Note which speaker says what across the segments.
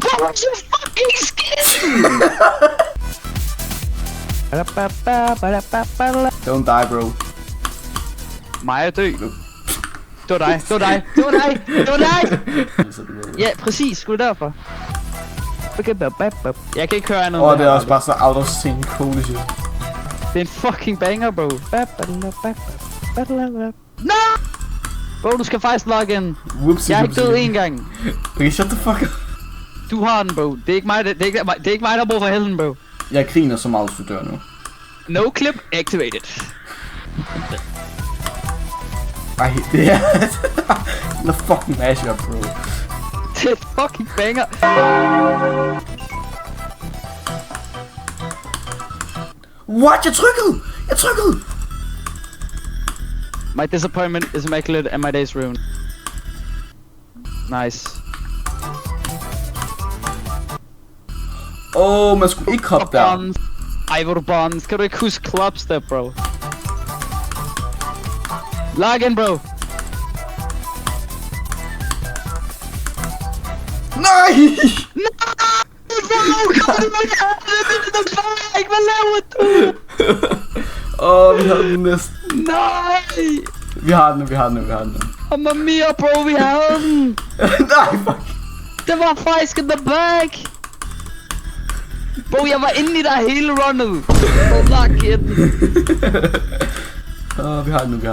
Speaker 1: Bo's a fucking skin!
Speaker 2: Don't die, bro.
Speaker 1: Mig er død. Det var dig, det var dig, det var dig, det var dig! Ja, præcis, sgu derfor. Jeg kan ikke høre andet.
Speaker 2: Det er også bare så out of sync, holy shit.
Speaker 1: Det er en fucking banger, bro. No! Bro, du skal faktisk logge in.
Speaker 2: Whoopsie,
Speaker 1: Jeg er ikke død en gang.
Speaker 2: Okay, shut the fuck up.
Speaker 1: Du har den, bro. Det er ikke mig, det er ikke mig, der bruger for helden, bro.
Speaker 2: Jeg griner så meget, hvis du dør nu.
Speaker 1: No clip activated.
Speaker 2: Ej, det er... The fucking mashup, bro.
Speaker 1: Det er fucking banger.
Speaker 2: What? Jeg trykkede! Jeg trykkede!
Speaker 1: My disappointment is immaculate and my day's ruined. Nice.
Speaker 2: Man skulle ikke hoppe der.
Speaker 1: Ej, hvor du bonds. Kan du ikke huske clubstep, bro? Log in, bro.
Speaker 2: Nej!
Speaker 1: Hvad laver du?
Speaker 2: Vi havde den næsten.
Speaker 1: Nej!
Speaker 2: Vi har den.
Speaker 1: Mamma mia, bro, vi havde den!
Speaker 2: Nej, fuck.
Speaker 1: Det var faktisk in the back! Bro, jeg var inde i dig hele runnet! Fuck it!
Speaker 2: Vi har den.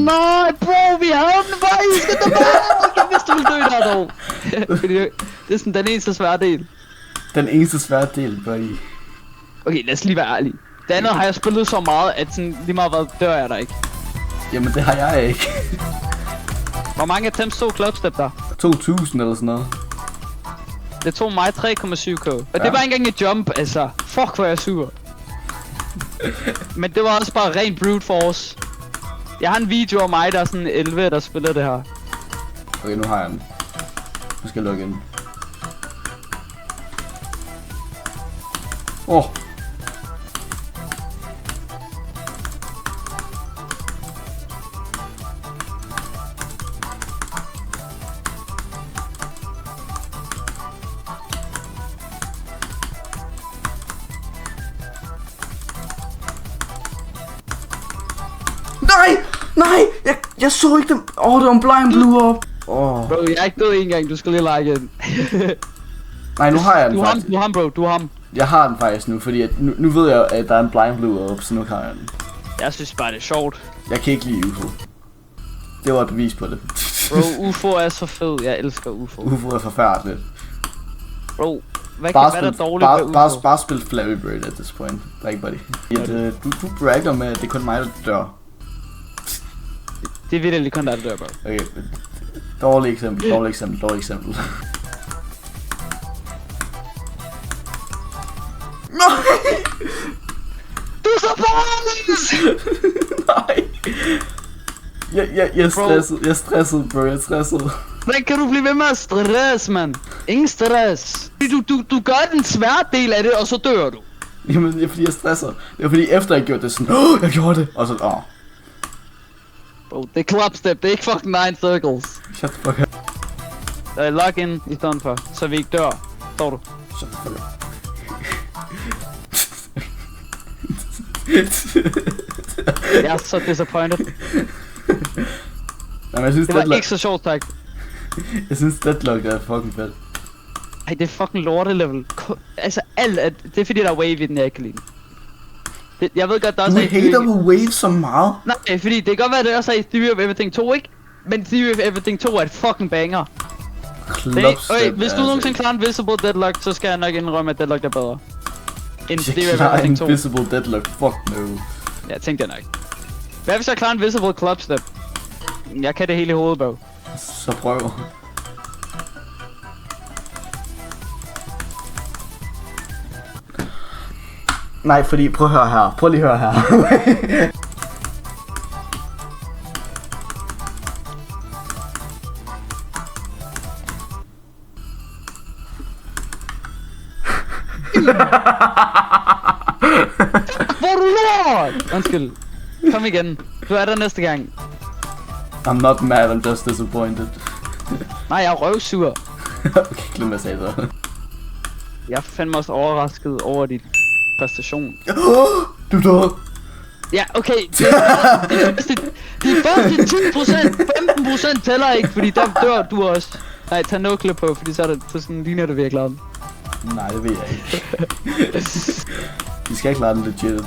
Speaker 1: Nej, bro, vi havde den faktisk in the back! Jeg vidste, du ville dø der dog! Det er sådan den eneste svære del.
Speaker 2: Den eneste svære del, buddy.
Speaker 1: Okay, lad os lige være ærlige. Det andet har jeg spillet så meget, at sådan lige meget hvad dør jeg der ikke.
Speaker 2: Jamen, det har jeg ikke.
Speaker 1: Hvor mange attempts tog clubstep der?
Speaker 2: 2000 eller sådan noget.
Speaker 1: Det tog mig 3,7k. Og det var ikke engang et jump, altså. Fuck, hvor jeg sur. Men det var også bare ren brute force. Jeg har en video af mig, der er sådan 11, der spiller det her.
Speaker 2: Okay, nu har jeg den. Nu skal jeg logge ind. Nej! Jeg så ikke dem. Det var en blind blue up.
Speaker 1: Bro, jeg er ikke død en gang, du skal lige like den.
Speaker 2: Nej, nu har jeg den faktisk.
Speaker 1: Du har ham, bro, du har ham.
Speaker 2: Jeg har den faktisk nu, fordi nu ved jeg, at der er en blind blue up, så nu har jeg den.
Speaker 1: Jeg synes bare, det er sjovt.
Speaker 2: Jeg kan ikke lide UFO. Det var et bevis på det.
Speaker 1: Bro, UFO er så fed. Jeg elsker UFO.
Speaker 2: UFO er forfærdeligt.
Speaker 1: Bro, hvad er der dårligt ved UFO?
Speaker 2: Bare spil Flappy Bird at this point. Der er ikke buddy. Du bragger med, at det er kun mig, der dør.
Speaker 1: Det er virkelig kun der dør, bro.
Speaker 2: Okay, dårligt eksempel. Nej!
Speaker 1: Du er så bonus!
Speaker 2: Nej! Jeg er stresset, bro. Jeg er stresset.
Speaker 1: Hvordan kan du blive ved med at stress, mand? Ingen stress. Du gør den svære del af det, og så dør du.
Speaker 2: Jamen, det er fordi jeg stresser. Det er fordi efter jeg gjorde det sådan, jeg gjorde det, og så,
Speaker 1: Bro, det er clubstep, det er ikke fucking 9 circles.
Speaker 2: Shut the fuck up.
Speaker 1: Log in i stedet for, så vi ikke dør. Står du?
Speaker 2: Shut the fuck up.
Speaker 1: Jeg er så disappointed.
Speaker 2: Jamen, jeg synes,
Speaker 1: det var ikke så sjovt, tak.
Speaker 2: Jeg synes Deadlock er fucking fedt.
Speaker 1: Ej, det er fucking lorte-level. Altså, alt er... Det er fordi, der er wave i den, jeg ikke kan lide. Jeg ved godt, der også
Speaker 2: er... Du hater på wave så meget?
Speaker 1: Nej, fordi det kan godt være, at det også er i Theory of Everything 2, ikke? Men Theory of Everything 2 er et fucking banger. Okay, hvis du nogensinde klarer en Visible Deadlock, så skal jeg nok indrømme, at Deadlock er bedre. End Theory of Everything 2.
Speaker 2: Invisible Deadlock, fuck no.
Speaker 1: Ja, tænkte jeg nok. Hvad hvis jeg klarer en Visible Clubstep? Jeg kan det hele i hovedet, bro.
Speaker 2: Så prøv. Nej, fordi prøv at høre her. Prøv lige at høre her.
Speaker 1: Hvor er du lort? Undskyld. Kom igen. Du er der næste gang.
Speaker 2: I'm not mad, I'm just disappointed.
Speaker 1: Nej, jeg er røvsur.
Speaker 2: Okay, glem hvad jeg sagde så.
Speaker 1: Jeg er fandme også overrasket over dit præstation.
Speaker 2: Du døde.
Speaker 1: Ja, okay. De første 10%, 15% tæller ikke, fordi der dør du også. Nej, tag nukle på, fordi så er det sådan ligner det virkelig om.
Speaker 2: Nej, det ved jeg ikke. De skal ikke klare den legit.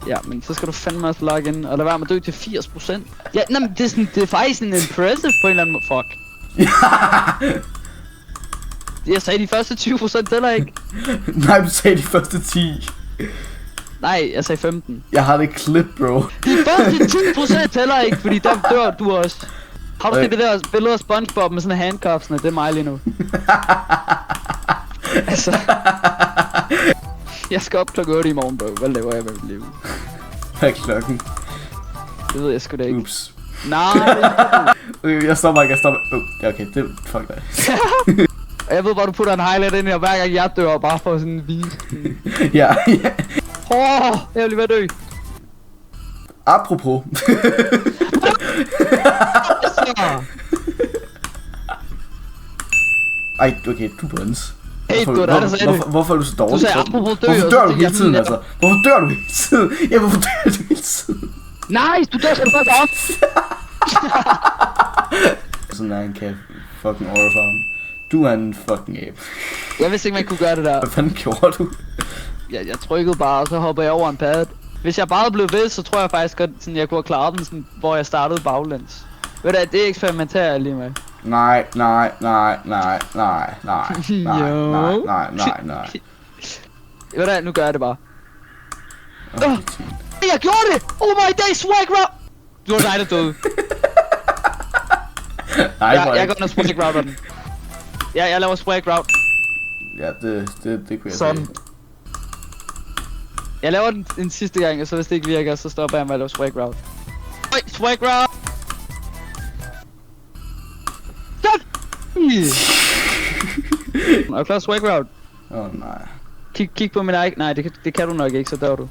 Speaker 1: Ja, men så skal du fandme også logge ind, og lad være med at dø til 80%. Ja, nej, men det er faktisk en impressive på en eller anden måde. Fuck. Jeg sagde de første 20% tæller ikke.
Speaker 2: Nej, du sagde de første 10.
Speaker 1: Nej, jeg sagde 15.
Speaker 2: Jeg har det klip, bro.
Speaker 1: De første 10% tæller ikke, fordi der dør du også. Har du set det der billede af SpongeBob med sådan en handcuffsene? Det er mig lige nu. Altså. Jeg skal op klokken 8 i morgen, bro. Hvad laver jeg med mit liv?
Speaker 2: Hvad er klokken?
Speaker 1: Det ved jeg sgu da ikke.
Speaker 2: Ups.
Speaker 1: Nej.
Speaker 2: Jeg stopper ikke, ja, okay, det fuck dig.
Speaker 1: Og jeg ved bare, du putter en highlight ind her, hver gang jeg dør, bare for sådan en vis.
Speaker 2: Ja.
Speaker 1: Jeg vil lige være dø.
Speaker 2: Apropos. Ej, okay, du buns.
Speaker 1: Hey, du der sagde det.
Speaker 2: Hvorfor er du så dårlig?
Speaker 1: Du sagde apropos dø.
Speaker 2: Hvorfor dør du hele tiden, altså? Hvorfor dør du hele tiden? Ja, hvorfor dør du hele tiden?
Speaker 1: Nej, du dør selv først op.
Speaker 2: Sådan er en kat. Fucking overfarm. Du er en fucking ape.
Speaker 1: Jeg vidste ikke, man kunne gøre det der.
Speaker 2: Hvad fanden gjorde du?
Speaker 1: Jeg trykkede bare, og så hoppede jeg over en pad. Hvis jeg bare blev ved, så tror jeg faktisk godt, sådan, jeg kunne have klaret den, sådan, hvor jeg startede baglæns. Ved du, det eksperimenterer jeg lige med.
Speaker 2: Nej.
Speaker 1: Ved du, nu gør jeg det bare.
Speaker 2: Okay,
Speaker 1: Jeg gjorde det! Oh my day, swag route! Du var dig, der døde.
Speaker 2: nej,
Speaker 1: jeg går under swag route den. Ja, jeg laver swag route.
Speaker 2: Ja, det kunne jeg
Speaker 1: Sådan.
Speaker 2: se.
Speaker 1: Jeg laver den en sidste gang, og så hvis det ikke virker, så stopper jeg med at lave swag route. Oj, swag route! Stop! Er du klar, swag route?
Speaker 2: Nej.
Speaker 1: Kig på min egen. Nej, det kan du nok ikke, så dør du.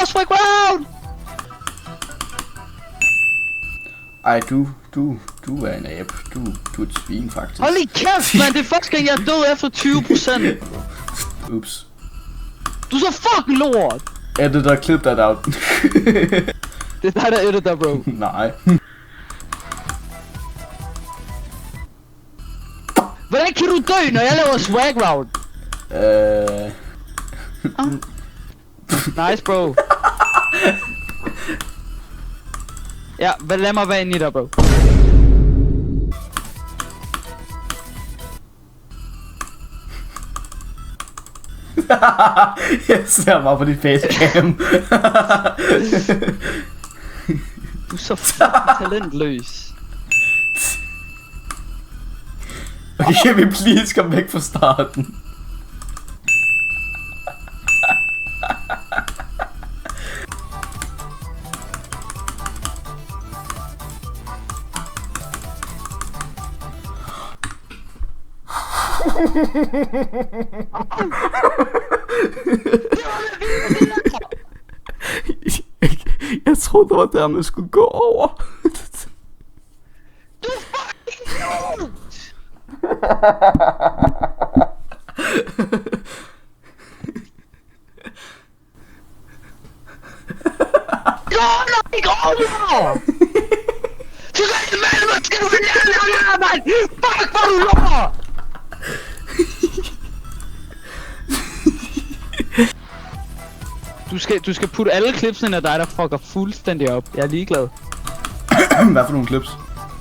Speaker 1: Swag route!
Speaker 2: Ej, du er en abe. Du er et svin, faktisk.
Speaker 1: Hold lige kæft, man! Det er første gang, jeg er død efter 20%.
Speaker 2: Ups.
Speaker 1: Du er så fucking lort!
Speaker 2: Editor, clip that out.
Speaker 1: Det er dig, der editor, bro.
Speaker 2: Nej.
Speaker 1: Hvordan kan du dø, når jeg laver swag route? Nice, bro. Ja, lad mig være inde i dig, bro.
Speaker 2: Jeg ser bare på dit facecam.
Speaker 1: Du er så fucking talentløs.
Speaker 2: Okay, kan vi please komme væk fra starten? Jeg troede, det var der, man skulle gå over.
Speaker 1: Du er fucking lort! Ikke over! Så er det mand, hvad skal du lære, mand? Fuck, hvor du lort! Du skal putte alle clipsene af dig, der fucker fuldstændig op. Jeg er ligeglad.
Speaker 2: Hvad for nogle clips?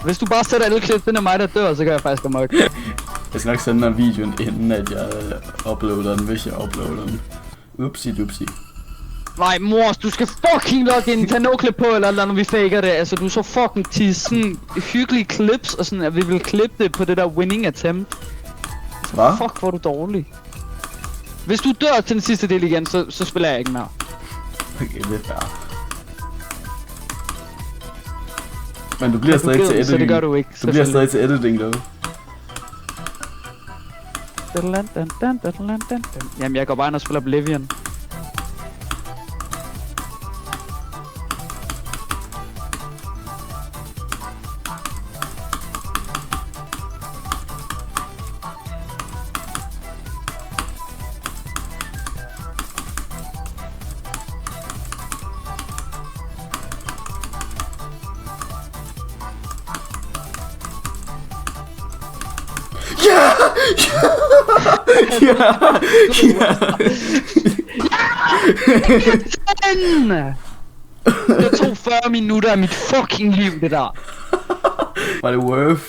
Speaker 1: Hvis du bare sætter alle clipsene af mig, der dør, så kan jeg faktisk amok.
Speaker 2: Jeg skal nok sende dig videoen, inden at jeg uploader den, hvis jeg uploader den. Upsi.
Speaker 1: Nej, mor, du skal fucking logge ind, tag no clip på, eller når vi faker det. Altså, du er så fucking til sådan hyggelige clips, og sådan, at vi vil klippe det på det der winning attempt.
Speaker 2: Hvad?
Speaker 1: Fuck, hvor er du dårlig. Hvis du dør til den sidste del igen, så spiller jeg ikke mere.
Speaker 2: Okay, det er fair. Men du bliver stadig til editing.
Speaker 1: Så det gør du ikke.
Speaker 2: Du bliver stadig til editing, dog.
Speaker 1: Jamen, jeg går bare ind og spiller Oblivion. Det tog 40 minutter af mit fucking liv, det der.
Speaker 2: Var det worth?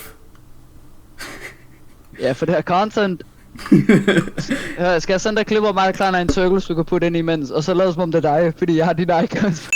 Speaker 1: Ja, for det her content. Skal jeg sende dig klipper mig, der klar en circle, så du kan putte ind imens, og så lad os som om det er dig, fordi jeg har dine icons.